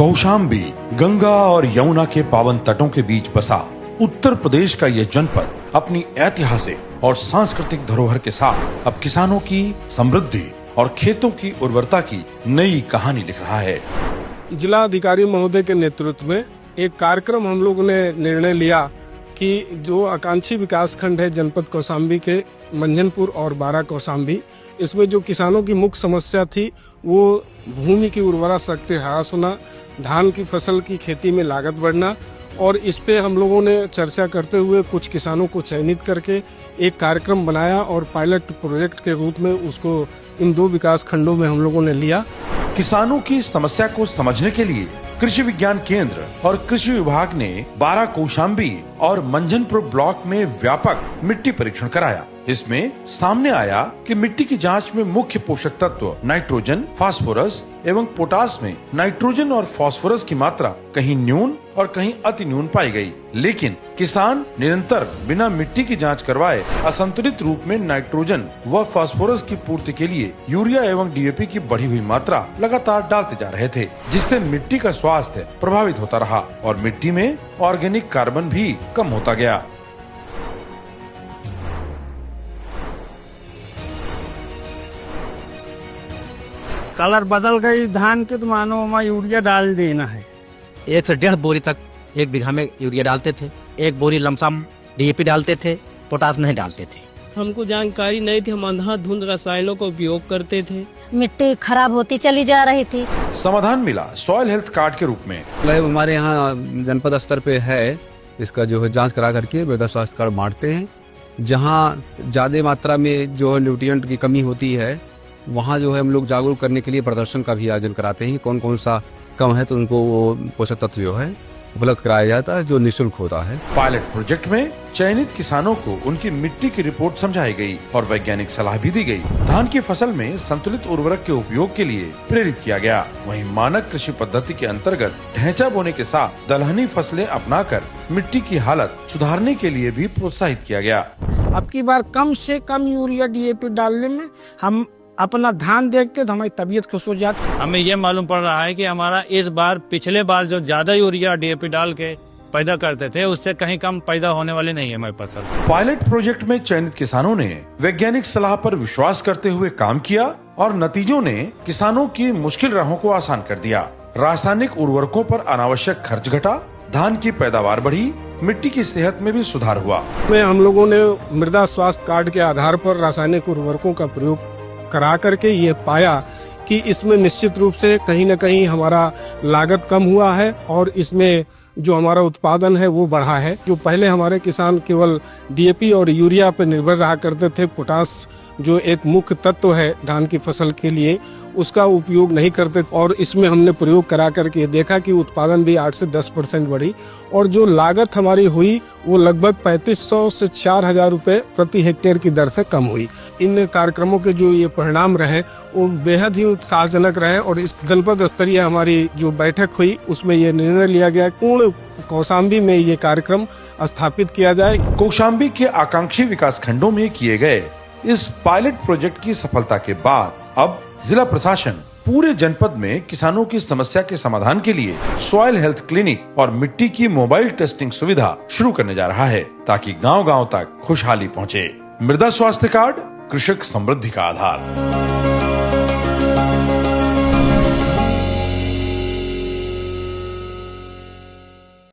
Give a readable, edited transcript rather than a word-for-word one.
कौशाम्बी गंगा और यमुना के पावन तटों के बीच बसा उत्तर प्रदेश का यह जनपद अपनी ऐतिहासिक और सांस्कृतिक धरोहर के साथ अब किसानों की समृद्धि और खेतों की उर्वरता की नई कहानी लिख रहा है। जिला अधिकारी महोदय के नेतृत्व में एक कार्यक्रम हम लोगों ने निर्णय लिया कि जो आकांक्षी विकास खंड है जनपद कौशाम्बी के मंझनपुर और बारा कौशाम्बी, इसमें जो किसानों की मुख्य समस्या थी वो भूमि की उर्वरा शक्ति ह्रास होना, धान की फसल की खेती में लागत बढ़ना, और इस पे हम लोगों ने चर्चा करते हुए कुछ किसानों को चयनित करके एक कार्यक्रम बनाया और पायलट प्रोजेक्ट के रूप में उसको इन 2 विकास खंडों में हम लोगों ने लिया। किसानों की समस्या को समझने के लिए कृषि विज्ञान केंद्र और कृषि विभाग ने बारा कौशाम्बी और मंझनपुर ब्लॉक में व्यापक मिट्टी परीक्षण कराया। इसमें सामने आया कि मिट्टी की जांच में मुख्य पोषक तत्व नाइट्रोजन, फास्फोरस एवं पोटास में नाइट्रोजन और फास्फोरस की मात्रा कहीं न्यून और कहीं अति न्यून पाई गई। लेकिन किसान निरंतर बिना मिट्टी की जांच करवाए असंतुलित रूप में नाइट्रोजन व फास्फोरस की पूर्ति के लिए यूरिया एवं डीएपी की बढ़ी हुई मात्रा लगातार डालते जा रहे थे, जिससे मिट्टी का स्वास्थ्य प्रभावित होता रहा और मिट्टी में ऑर्गेनिक कार्बन भी कम होता गया। कलर बदल गई धान के, तो मानो हमें यूरिया डाल देना है। 1 से 1.5 बोरी तक 1 बीघा में यूरिया डालते थे, 1 बोरी लमसम डीएपी डालते थे, पोटास नहीं डालते थे। हमको जानकारी नहीं थी, हम अंधाधुंध रसायनों का उपयोग करते थे, मिट्टी खराब होती चली जा रही थी। समाधान मिला सॉइल हेल्थ कार्ड के रूप में। हमारे यहाँ जनपद स्तर पे है, इसका जो है जांच करा करके मृदा स्वास्थ्य कार्ड बांटते हैं। जहाँ ज्यादा मात्रा में जो है न्यूट्रिएंट की कमी होती है वहाँ जो है हम लोग जागरूक करने के लिए प्रदर्शन का भी आयोजन कराते हैं। कौन कौन सा कम है तो उनको वो पोषक तत्व जो है उपलब्ध कराया जाता है, जो निःशुल्क होता है। पायलट प्रोजेक्ट में चयनित किसानों को उनकी मिट्टी की रिपोर्ट समझाई गई और वैज्ञानिक सलाह भी दी गई। धान की फसल में संतुलित उर्वरक के उपयोग के लिए प्रेरित किया गया। वहीं मानक कृषि पद्धति के अंतर्गत ढैंचा बोने के साथ दलहनी फसलें अपनाकर मिट्टी की हालत सुधारने के लिए भी प्रोत्साहित किया गया। अब की बार कम से कम यूरिया डीएपी डालने में हम अपना धान देखते तो हमारी तबीयत खुश हो जाती। हमें ये मालूम पड़ रहा है कि हमारा इस बार पिछले बार जो ज्यादा यूरिया डीएपी डाल के पैदा करते थे उससे कहीं कम पैदा होने वाली नहीं है हमारी फसल। पायलट प्रोजेक्ट में चयनित किसानों ने वैज्ञानिक सलाह पर विश्वास करते हुए काम किया और नतीजों ने किसानों की मुश्किल राहों को आसान कर दिया। रासायनिक उर्वरकों पर अनावश्यक खर्च घटा, धान की पैदावार बढ़ी, मिट्टी की सेहत में भी सुधार हुआ। हम लोगों ने मृदा स्वास्थ्य कार्ड के आधार पर रासायनिक उर्वरकों का प्रयोग करा करके ये पाया कि इसमें निश्चित रूप से कहीं न कहीं हमारा लागत कम हुआ है और इसमें जो हमारा उत्पादन है वो बढ़ा है। जो पहले हमारे किसान केवल डीएपी और यूरिया पर निर्भर रहा करते थे, पोटास जो एक मुख्य तत्व है धान की फसल के लिए, उसका उपयोग नहीं करते, और इसमें हमने प्रयोग करा करके देखा कि उत्पादन भी 8 से 10% बढ़ी और जो लागत हमारी हुई वो लगभग 3500 से 4000 रुपए प्रति हेक्टेयर की दर से कम हुई। इन कार्यक्रमों के जो ये परिणाम रहे वो बेहद ही उत्साहजनक रहे और इस जनपद स्तरीय हमारी जो बैठक हुई उसमें ये निर्णय लिया गया पूर्ण कौशाम्बी में ये कार्यक्रम स्थापित किया जाए। कौशाम्बी के आकांक्षी विकास खंडों में किए गए इस पायलट प्रोजेक्ट की सफलता के बाद अब जिला प्रशासन पूरे जनपद में किसानों की समस्या के समाधान के लिए सॉइल हेल्थ क्लिनिक और मिट्टी की मोबाइल टेस्टिंग सुविधा शुरू करने जा रहा है, ताकि गांव-गांव तक खुशहाली पहुंचे। मृदा स्वास्थ्य कार्ड, कृषक समृद्धि का आधार।